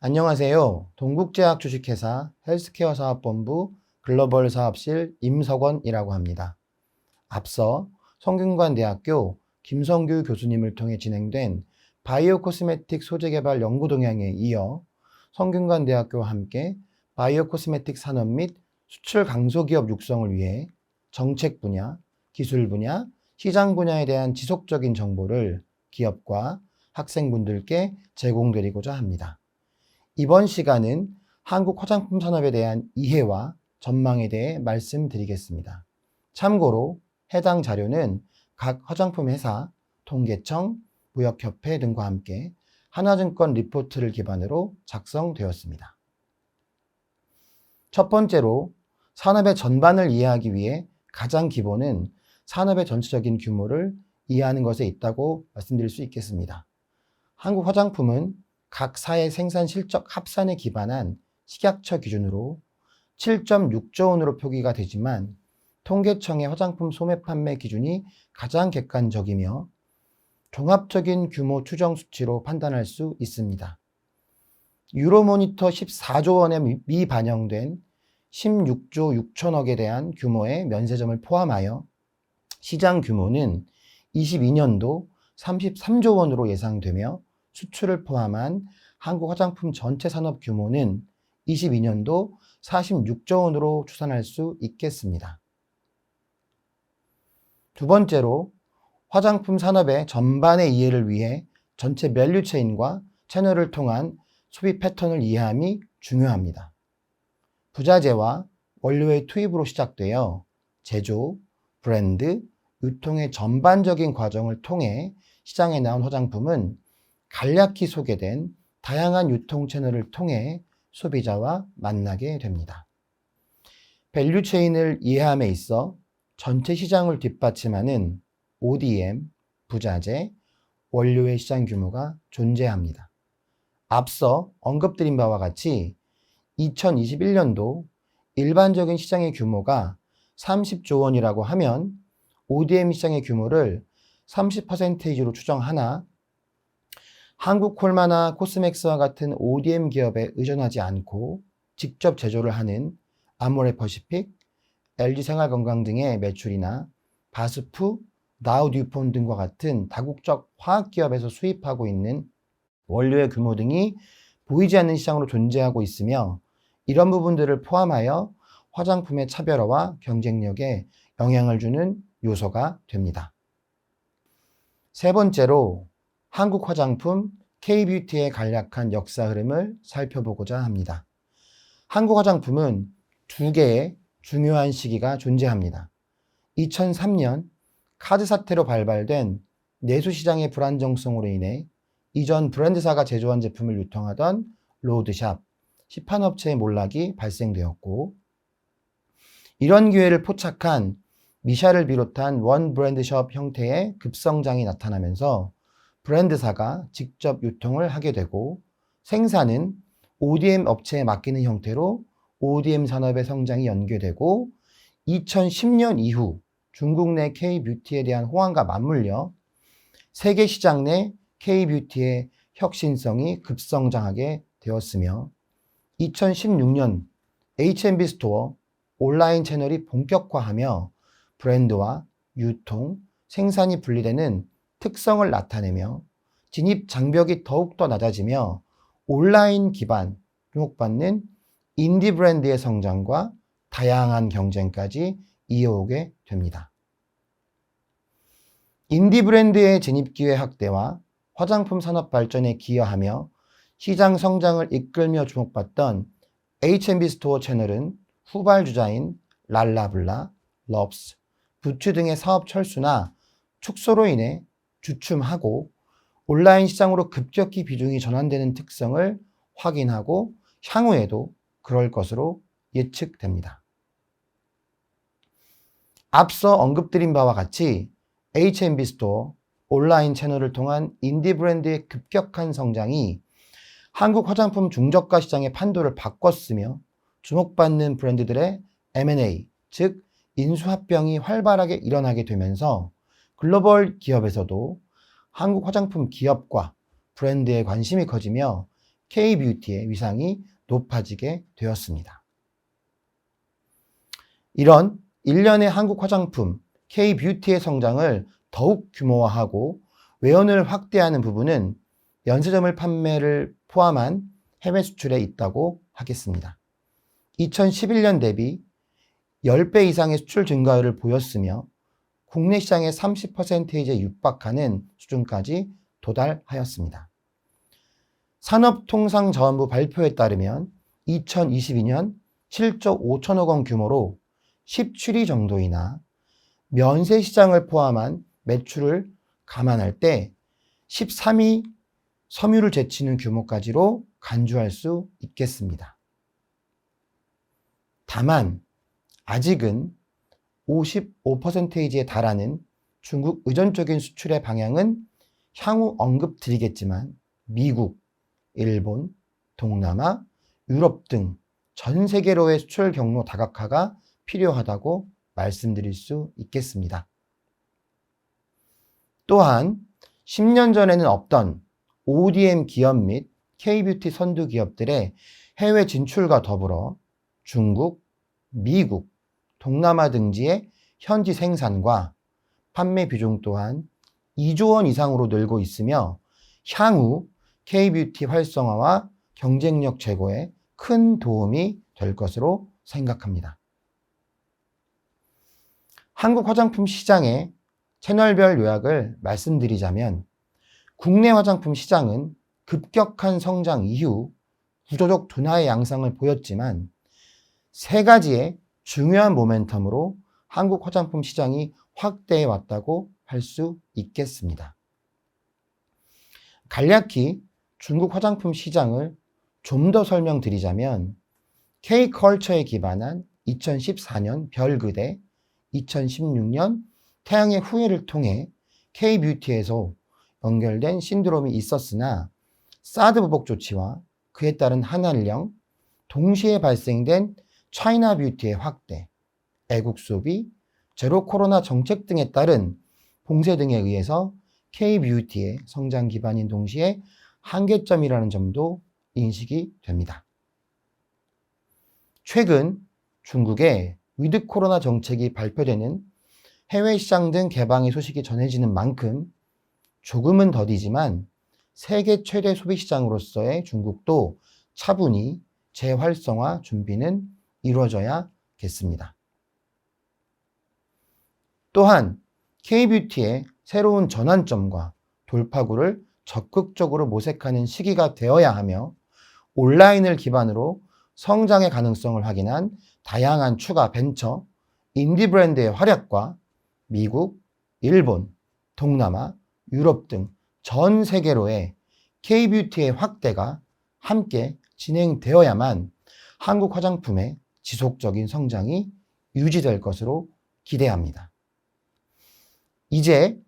안녕하세요. 동국제약 주식회사 헬스케어 사업본부 글로벌 사업실 임석원이라고 합니다. 앞서 성균관대학교 김성규 교수님을 통해 진행된 바이오 코스메틱 소재 개발 연구 동향에 이어 성균관대학교와 함께 바이오 코스메틱 산업 및 수출 강소기업 육성을 위해 정책 분야, 기술 분야, 시장 분야에 대한 지속적인 정보를 기업과 학생분들께 제공드리고자 합니다. 이번 시간은 한국 화장품 산업에 대한 이해와 전망에 대해 말씀드리겠습니다. 참고로 해당 자료는 각 화장품 회사, 통계청, 무역협회 등과 함께 하나증권 리포트를 기반으로 작성되었습니다. 첫 번째로 산업의 전반을 이해하기 위해 가장 기본은 산업의 전체적인 규모를 이해하는 것에 있다고 말씀드릴 수 있겠습니다. 한국 화장품은 각 사의 생산 실적 합산에 기반한 식약처 기준으로 7.6조 원으로 표기가 되지만 통계청의 화장품 소매 판매 기준이 가장 객관적이며 종합적인 규모 추정 수치로 판단할 수 있습니다. 유로모니터 14조 원에 미반영된 16조 6천억에 대한 규모의 면세점을 포함하여 시장 규모는 22년도 33조 원으로 예상되며 수출을 포함한 한국 화장품 전체 산업 규모는 22년도 46조 원으로 추산할 수 있겠습니다. 두 번째로 화장품 산업의 전반의 이해를 위해 전체 밸류체인과 채널을 통한 소비 패턴을 이해함이 중요합니다. 부자재와 원료의 투입으로 시작되어 제조, 브랜드, 유통의 전반적인 과정을 통해 시장에 나온 화장품은 간략히 소개된 다양한 유통 채널을 통해 소비자와 만나게 됩니다. 밸류체인을 이해함에 있어 전체 시장을 뒷받침하는 ODM, 부자재, 원료의 시장 규모가 존재합니다. 앞서 언급드린 바와 같이 2021년도 일반적인 시장의 규모가 30조 원이라고 하면 ODM 시장의 규모를 30%로 추정하나 한국 콜마나 코스맥스와 같은 ODM 기업에 의존하지 않고 직접 제조를 하는 아모레퍼시픽, LG생활건강 등의 매출이나 바스프, 다우듀폰 등과 같은 다국적 화학기업에서 수입하고 있는 원료의 규모 등이 보이지 않는 시장으로 존재하고 있으며 이런 부분들을 포함하여 화장품의 차별화와 경쟁력에 영향을 주는 요소가 됩니다. 세 번째로 한국 화장품 K-뷰티의 간략한 역사 흐름을 살펴보고자 합니다. 한국 화장품은 두 개의 중요한 시기가 존재합니다. 2003년 카드 사태로 발발된 내수시장의 불안정성으로 인해 이전 브랜드사가 제조한 제품을 유통하던 로드샵, 시판업체의 몰락이 발생되었고 이런 기회를 포착한 미샤를 비롯한 원 브랜드숍 형태의 급성장이 나타나면서 브랜드사가 직접 유통을 하게 되고 생산은 ODM 업체에 맡기는 형태로 ODM 산업의 성장이 연계되고 2010년 이후 중국 내 K-뷰티에 대한 호황과 맞물려 세계 시장 내 K-뷰티의 혁신성이 급성장하게 되었으며 2016년 H&B 스토어 온라인 채널이 본격화하며 브랜드와 유통, 생산이 분리되는 특성을 나타내며 진입 장벽이 더욱더 낮아지며 온라인 기반 주목받는 인디 브랜드의 성장과 다양한 경쟁까지 이어오게 됩니다. 인디 브랜드의 진입 기회 확대와 화장품 산업 발전에 기여하며 시장 성장을 이끌며 주목받던 H&B 스토어 채널은 후발주자인 랄라블라, 럽스, 부츠 등의 사업 철수나 축소로 인해 주춤하고 온라인 시장으로 급격히 비중이 전환되는 특성을 확인하고 향후에도 그럴 것으로 예측됩니다. 앞서 언급드린 바와 같이 H&B 스토어 온라인 채널을 통한 인디 브랜드의 급격한 성장이 한국 화장품 중저가 시장의 판도를 바꿨으며 주목받는 브랜드들의 M&A, 즉 인수합병이 활발하게 일어나게 되면서 글로벌 기업에서도 한국 화장품 기업과 브랜드에 관심이 커지며 K뷰티의 위상이 높아지게 되었습니다. 이런 일련의 한국 화장품 K뷰티의 성장을 더욱 규모화하고 외연을 확대하는 부분은 면세점을 판매를 포함한 해외 수출에 있다고 하겠습니다. 2011년 대비 10배 이상의 수출 증가율을 보였으며 국내 시장의 30%에 육박하는 수준까지 도달하였습니다. 산업통상자원부 발표에 따르면 2022년 7조 5천억 원 규모로 17위 정도이나 면세 시장을 포함한 매출을 감안할 때 13위 섬유를 제치는 규모까지로 간주할 수 있겠습니다. 다만 아직은 55%에 달하는 중국 의존적인 수출의 방향은 향후 언급드리겠지만 미국, 일본, 동남아, 유럽 등 전 세계로의 수출 경로 다각화가 필요하다고 말씀드릴 수 있겠습니다. 또한 10년 전에는 없던 ODM 기업 및 K뷰티 선두 기업들의 해외 진출과 더불어 중국, 미국, 동남아 등지의 현지 생산과 판매 비중 또한 2조 원 이상으로 늘고 있으며 향후 K뷰티 활성화와 경쟁력 제고에 큰 도움이 될 것으로 생각합니다. 한국 화장품 시장의 채널별 요약을 말씀드리자면 국내 화장품 시장은 급격한 성장 이후 구조적 둔화의 양상을 보였지만 세 가지의 중요한 모멘텀으로 한국 화장품 시장이 확대해 왔다고 할 수 있겠습니다. 간략히 중국 화장품 시장을 좀 더 설명드리자면 K컬처에 기반한 2014년 별그대, 2016년 태양의 후예를 통해 K뷰티에서 연결된 신드롬이 있었으나 사드 보복 조치와 그에 따른 한한령, 동시에 발생된 차이나 뷰티의 확대, 애국 소비, 제로 코로나 정책 등에 따른 봉쇄 등에 의해서 K뷰티의 성장 기반인 동시에 한계점이라는 점도 인식이 됩니다. 최근 중국의 위드 코로나 정책이 발표되는 해외 시장 등 개방의 소식이 전해지는 만큼 조금은 더디지만 세계 최대 소비 시장으로서의 중국도 차분히 재활성화 준비는 이루어져야겠습니다. 또한 K뷰티의 새로운 전환점과 돌파구를 적극적으로 모색하는 시기가 되어야 하며 온라인을 기반으로 성장의 가능성을 확인한 다양한 추가 벤처, 인디 브랜드의 활약과 미국, 일본, 동남아, 유럽 등 전 세계로의 K뷰티의 확대가 함께 진행되어야만 한국 화장품의 지속적인 성장이 유지될 것으로 기대합니다. 이제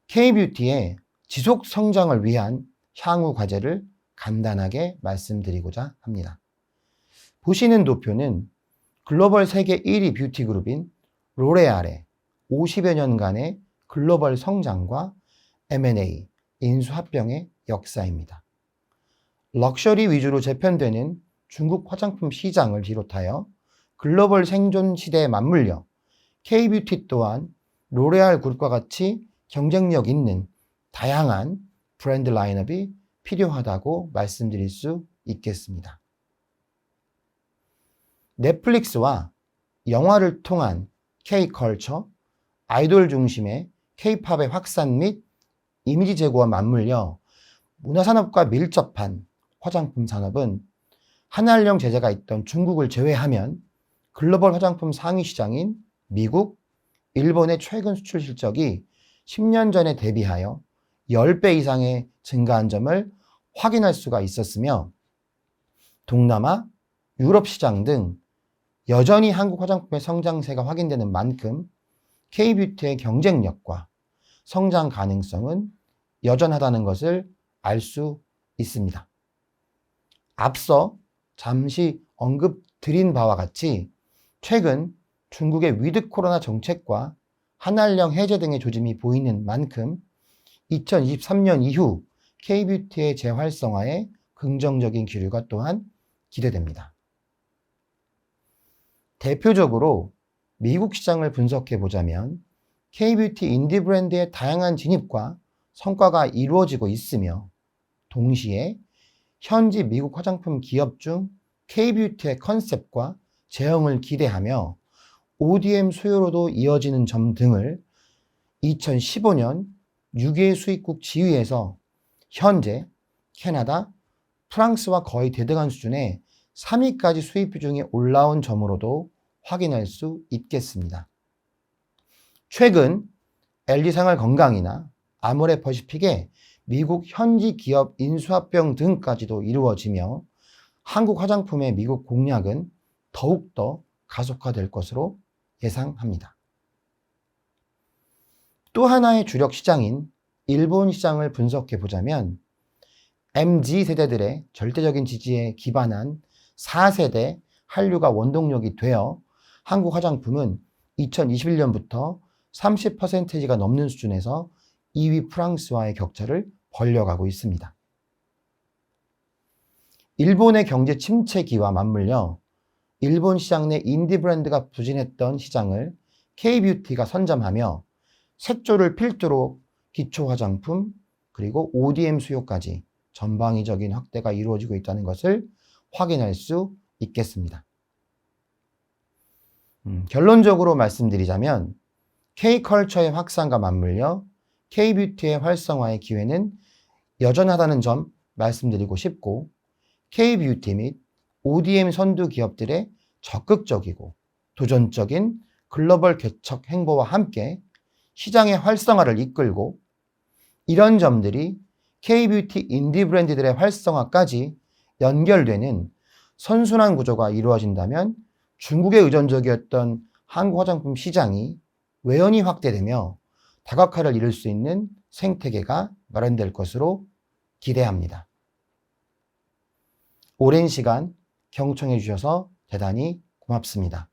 K뷰티의 지속 성장을 위한 향후 과제를 간단하게 말씀드리고자 합니다. 보시는 도표는 글로벌 세계 1위 뷰티 그룹인 로레알의 50여 년간의 글로벌 성장과 M&A, 인수합병의 역사입니다. 럭셔리 위주로 재편되는 중국 화장품 시장을 비롯하여 글로벌 생존 시대에 맞물려 K뷰티 또한 로레알 그룹과 같이 경쟁력 있는 다양한 브랜드 라인업이 필요하다고 말씀드릴 수 있겠습니다. 넷플릭스와 영화를 통한 K컬처, 아이돌 중심의 K팝의 확산 및 이미지 제고와 맞물려 문화산업과 밀접한 화장품 산업은 한한령 제재가 있던 중국을 제외하면 글로벌 화장품 상위 시장인 미국, 일본의 최근 수출 실적이 10년 전에 대비하여 10배 이상의 증가한 점을 확인할 수가 있었으며 동남아, 유럽 시장 등 여전히 한국 화장품의 성장세가 확인되는 만큼 K뷰티의 경쟁력과 성장 가능성은 여전하다는 것을 알 수 있습니다. 앞서 잠시 언급드린 바와 같이 최근 중국의 위드 코로나 정책과 한한령 해제 등의 조짐이 보이는 만큼 2023년 이후 K뷰티의 재활성화에 긍정적인 기류가 또한 기대됩니다. 대표적으로 미국 시장을 분석해 보자면 K-뷰티 인디 브랜드의 다양한 진입과 성과가 이루어지고 있으며 동시에 현지 미국 화장품 기업 중 K-뷰티의 컨셉과 제형을 기대하며 ODM 수요로도 이어지는 점 등을 2015년 6개 수입국 지위에서 현재 캐나다, 프랑스와 거의 대등한 수준의 3위까지 수입 비중이 올라온 점으로도 확인할 수 있겠습니다. 최근 LG생활건강이나 아모레퍼시픽의 미국 현지 기업 인수합병 등까지도 이루어지며 한국 화장품의 미국 공략은 더욱더 가속화될 것으로 예상합니다. 또 하나의 주력 시장인 일본 시장을 분석해 보자면 MZ세대들의 절대적인 지지에 기반한 4세대 한류가 원동력이 되어 한국 화장품은 2021년부터 30%가 넘는 수준에서 2위 프랑스와의 격차를 벌려가고 있습니다. 일본의 경제 침체기와 맞물려 일본 시장 내 인디 브랜드가 부진했던 시장을 K-뷰티가 선점하며 색조를 필두로 기초 화장품 그리고 ODM 수요까지 전방위적인 확대가 이루어지고 있다는 것을 확인할 수 있겠습니다. 결론적으로 말씀드리자면 K-컬처의 확산과 맞물려 K-뷰티의 활성화의 기회는 여전하다는 점 말씀드리고 싶고 K-뷰티 및 ODM 선두 기업들의 적극적이고 도전적인 글로벌 개척 행보와 함께 시장의 활성화를 이끌고 이런 점들이 K-뷰티 인디 브랜드들의 활성화까지 연결되는 선순환 구조가 이루어진다면 중국에 의존적이었던 한국 화장품 시장이 외연히 확대되며 다각화를 이룰 수 있는 생태계가 마련될 것으로 기대합니다. 오랜 시간 경청해 주셔서 대단히 고맙습니다.